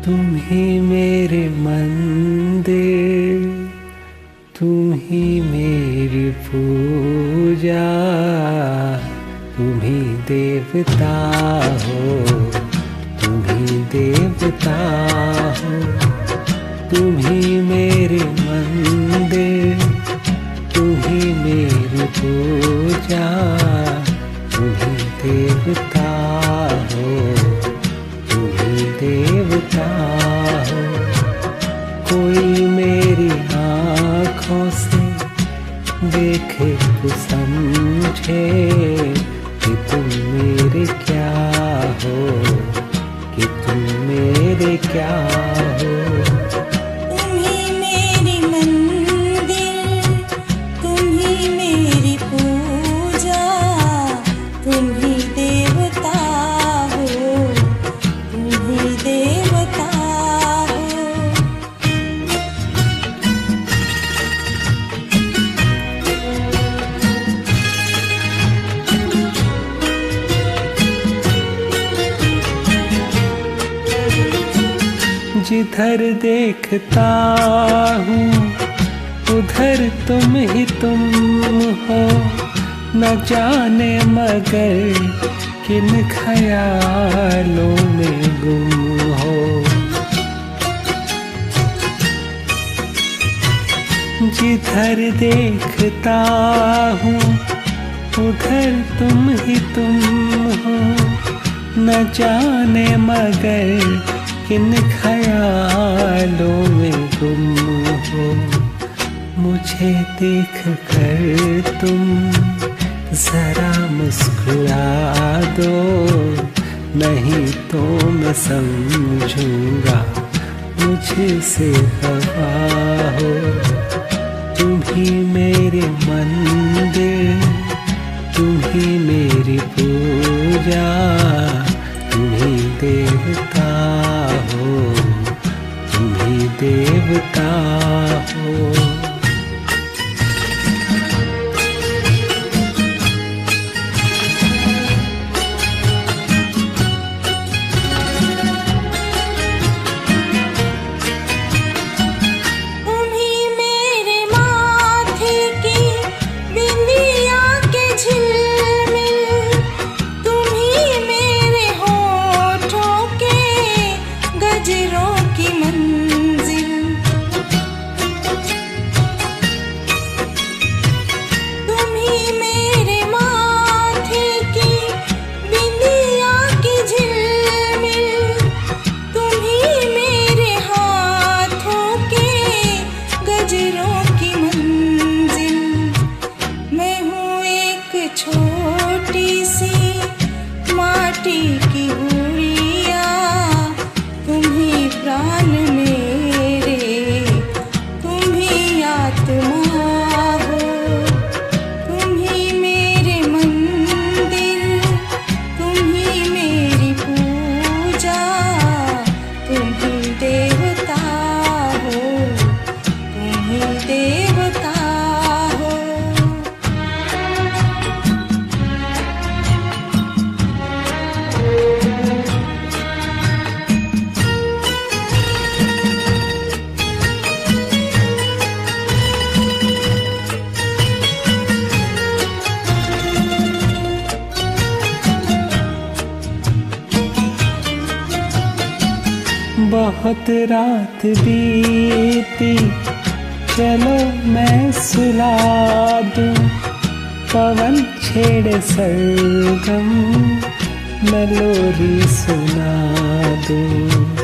तुम ही मेरे मंदिर, तुम ही मेरी पूजा, तुम ही देवता हो, तुम ही देवता हो। तुम ही मेरे मंदिर, तुम ही मेरी पूजा, तुम ही देवता हो, तुम ही देवता हो। कोई मेरी आँखों से देखे तो समझे कि तुम मेरे क्या हो, कि तुम मेरे क्या हो। तुम ही मेरी मंदिर, तुम ही मेरी पूजा, तुम ही देवता हो, तुम ही देवता हो। जिधर देखता हूँ उधर तुम ही तुम हो, न जाने मगर किन ख्यालों में गुम हो। जिधर देखता हूँ उधर तुम ही तुम हो, न जाने मगर किन ख्यालों में गुम हो। मुझे देख कर तुम जरा मुस्कुरा दो, नहीं तो मैं समझूंगा मुझसे खफा हो। तुम ही मेरे मंदिर, तुम ही मेरी पूजा, तुम ही देवता हो, तुम ही देवता हो। छोटी सी माटी की गुड़िया, तुम ही प्राण मेरे, तुम ही आत्मा हो। तुम ही मेरे मंदिर, तुम ही मेरी पूजा, तुम ही देवता हो, तुम ही देवता हो। बहुत रात बीती, चलो मैं सुला दूं, पवन छेड़े सरगम, मैं लोरी सुना दूं।